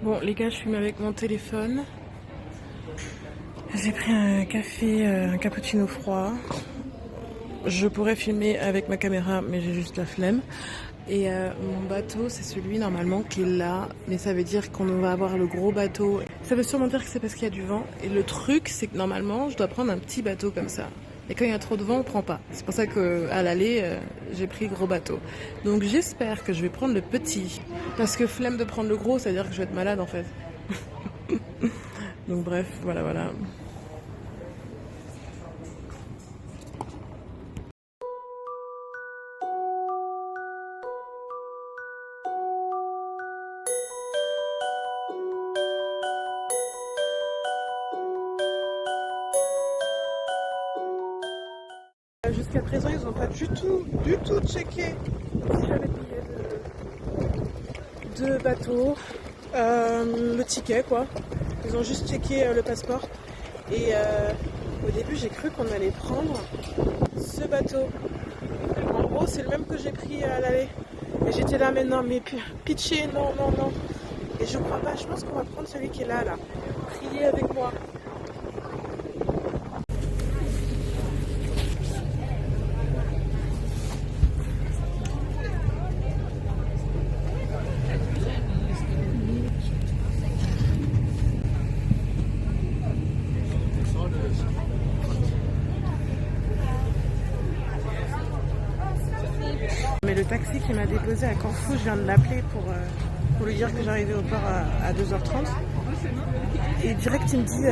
Bon les gars, je fume avec mon téléphone. J'ai pris un café, un cappuccino froid. Je pourrais filmer avec ma caméra, mais j'ai juste la flemme. Et mon bateau, c'est celui normalement qui est là, mais ça veut dire qu'on va avoir le gros bateau. Ça veut sûrement dire que c'est parce qu'il y a du vent. Et le truc, c'est que normalement, je dois prendre un petit bateau comme ça. Et quand il y a trop de vent, on prend pas. C'est pour ça qu'à l'aller, j'ai pris gros bateau. Donc j'espère que je vais prendre le petit. Parce que flemme de prendre le gros, ça veut dire que je vais être malade en fait. Donc bref, voilà. Jusqu'à présent, ils n'ont pas du tout checké si j'avais payé de bateau, le ticket quoi. Ils ont juste checké le passeport. Et au début, j'ai cru qu'on allait prendre ce bateau. En gros, c'est le même que j'ai pris à l'aller. Et j'étais là, mais non, mais pitché, non. Et je crois pas, je pense qu'on va prendre celui qui est là. Priez avec moi. Mais le taxi qui m'a déposé à Corfou, je viens de l'appeler pour lui dire que j'arrivais au port à 2h30. Et direct, il me dit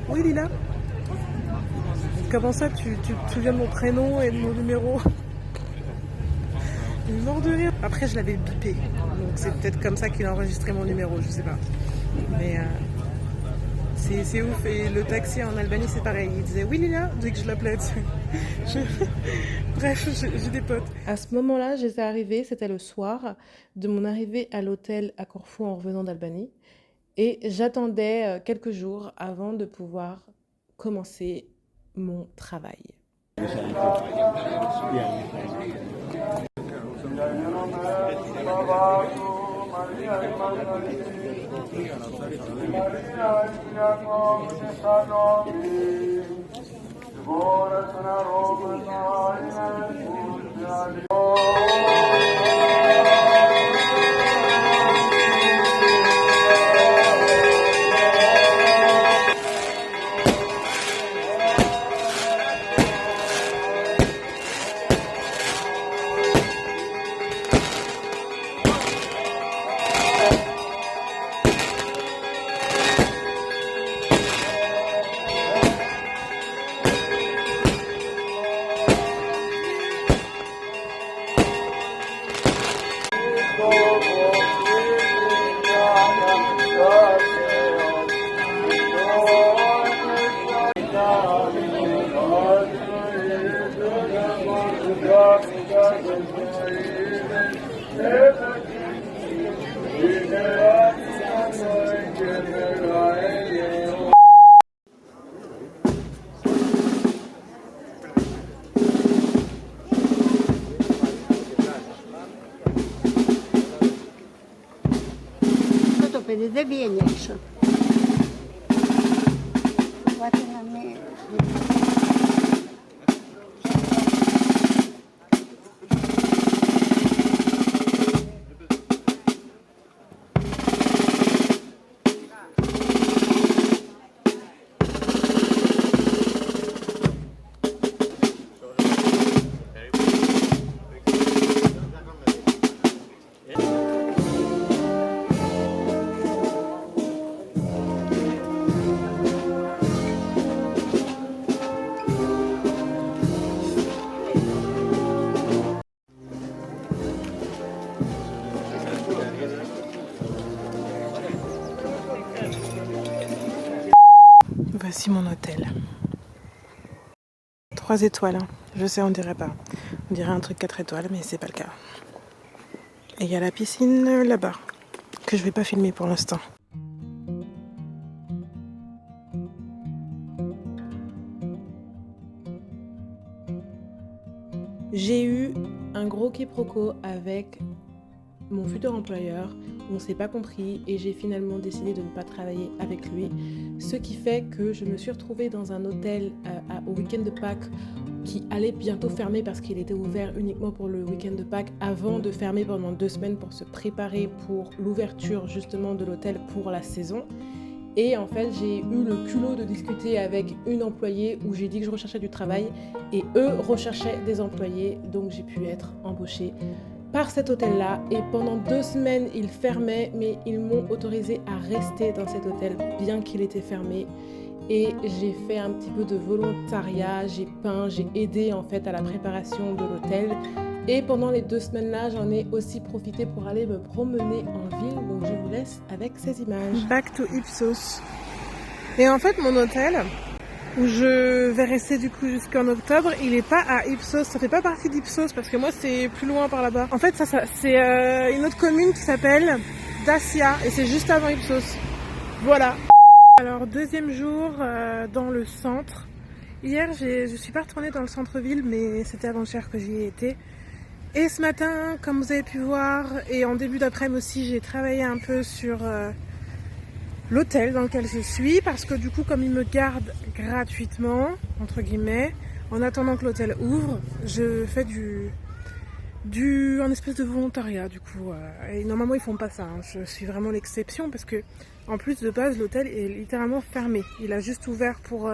oui, Lila. Comment ça, tu te souviens de mon prénom et de mon numéro? Il est mort de rire. Après, je l'avais bipé. Donc, c'est peut-être comme ça qu'il a enregistré mon numéro, je sais pas. Mais c'est ouf. Et le taxi en Albanie, c'est pareil. Il disait oui, Lila, dès que je l'appelais. Bref, j'ai des potes. À ce moment-là, j'étais arrivée, c'était le soir de mon arrivée à l'hôtel à Corfou en revenant d'Albanie. Et j'attendais quelques jours avant de pouvoir commencer mon travail. To będzie większe. Zobaczcie na mnie. Voici mon hôtel. 3 étoiles, hein. Je sais, on dirait pas. On dirait un truc 4 étoiles, mais c'est pas le cas. Et il y a la piscine là-bas, que je vais pas filmer pour l'instant. J'ai eu un gros quiproquo avec mon futur employeur on s'est pas compris et j'ai finalement décidé de ne pas travailler avec lui. Ce qui fait que je me suis retrouvée dans un hôtel au week-end de Pâques qui allait bientôt fermer parce qu'il était ouvert uniquement pour le week-end de Pâques avant de fermer pendant 2 semaines pour se préparer pour l'ouverture justement de l'hôtel pour la saison. Et en fait, j'ai eu le culot de discuter avec une employée où j'ai dit que je recherchais du travail et eux recherchaient des employés, donc j'ai pu être embauchée par cet hôtel-là. Et pendant 2 semaines, ils fermaient, mais ils m'ont autorisée à rester dans cet hôtel bien qu'il était fermé. Et j'ai fait un petit peu de volontariat, j'ai peint, j'ai aidé en fait à la préparation de l'hôtel. Et pendant les 2 semaines-là, j'en ai aussi profité pour aller me promener en ville. Donc je vous laisse avec ces images. Back to Ipsos. Et en fait, mon hôtel, où je vais rester du coup jusqu'en octobre, il est pas à Ipsos. Ça fait pas partie d'Ipsos parce que moi c'est plus loin par là-bas. En fait, ça c'est une autre commune qui s'appelle Dacia et c'est juste avant Ipsos. Voilà. Alors 2e jour dans le centre. Hier, je suis pas retournée dans le centre-ville, mais c'était avant-hier que j'y ai été. Et ce matin, comme vous avez pu voir, et en début d'après-midi aussi, j'ai travaillé un peu sur l'hôtel dans lequel je suis, parce que du coup, comme ils me gardent gratuitement, entre guillemets, en attendant que l'hôtel ouvre, je fais un espèce de volontariat, du coup. Et normalement, ils font pas ça, hein. Je suis vraiment l'exception, parce que en plus de base, l'hôtel est littéralement fermé. Il a juste ouvert pour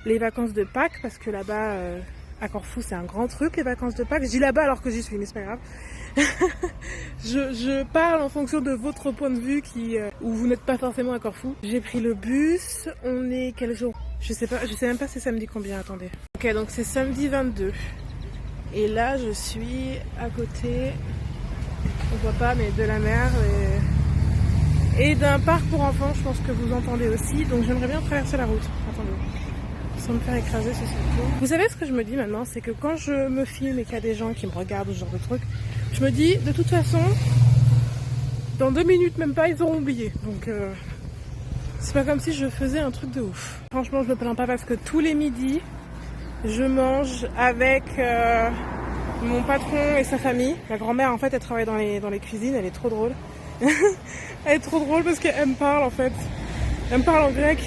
les vacances de Pâques, parce que là-bas... à Corfou, c'est un grand truc, les vacances de Pâques. Je dis là-bas alors que j'y suis, mais c'est pas grave. je parle en fonction de votre point de vue où vous n'êtes pas forcément à Corfou. J'ai pris le bus. On est quel jour? Je sais même pas c'est samedi combien, attendez. Ok, donc c'est samedi 22. Et là, je suis à côté, on voit pas, mais de la mer et d'un parc pour enfants, je pense que vous entendez aussi. Donc j'aimerais bien traverser la route. Attendez. Sans me faire écraser, ce serait cool. Vous savez ce que je me dis maintenant, c'est que quand je me filme et qu'il y a des gens qui me regardent ou ce genre de trucs, je me dis, de toute façon, dans 2 minutes même pas, ils auront oublié. Donc, c'est pas comme si je faisais un truc de ouf. Franchement, je me plains pas parce que tous les midis, je mange avec mon patron et sa famille. Ma grand-mère, en fait, elle travaille dans les cuisines, elle est trop drôle. Elle est trop drôle parce qu'elle me parle, en fait. Elle me parle en grec.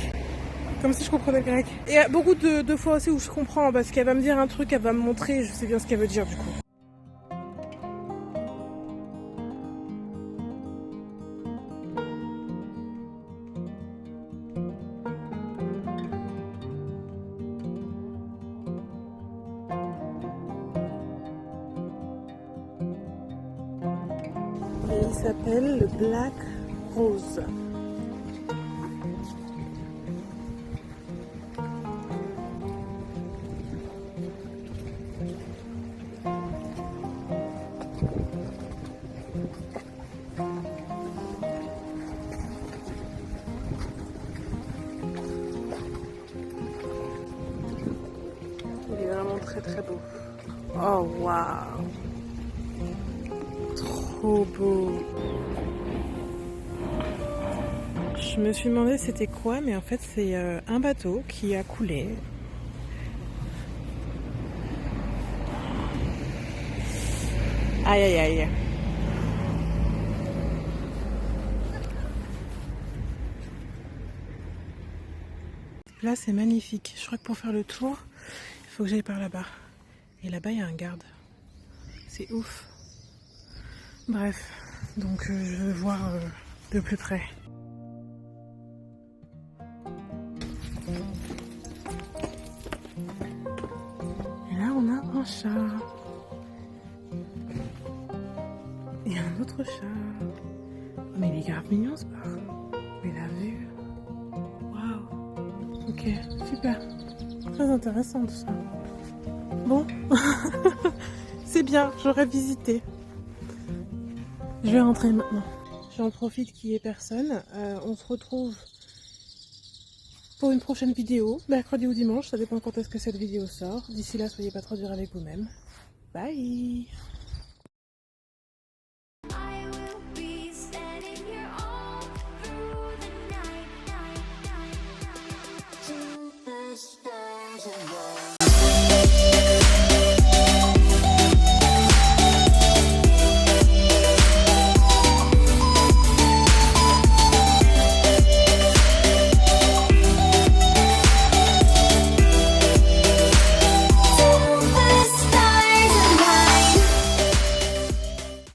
Comme si je comprenais le grec. Et il y a beaucoup de fois aussi où je comprends, parce qu'elle va me dire un truc, elle va me montrer, je sais bien ce qu'elle veut dire du coup. Et il s'appelle le Black Rose. Très très beau. Oh waouh, trop beau. Je me suis demandé c'était quoi, mais en fait c'est un bateau qui a coulé. Aïe aïe aïe. Là c'est magnifique. Je crois que pour faire le tour, il faut que j'aille par là-bas. Et là-bas, il y a un garde. C'est ouf. Bref, donc je vais voir de plus près. Et là, on a un chat. Et un autre chat. Mais il est grave mignon, ce bar. Mais la vue. Waouh. Ok, super. Très intéressant tout ça. Bon, c'est bien, j'aurais visité. Je vais rentrer maintenant. J'en profite qu'il n'y ait personne. On se retrouve pour une prochaine vidéo, mercredi ou dimanche, ça dépend quand est-ce que cette vidéo sort. D'ici là, soyez pas trop durs avec vous-même. Bye!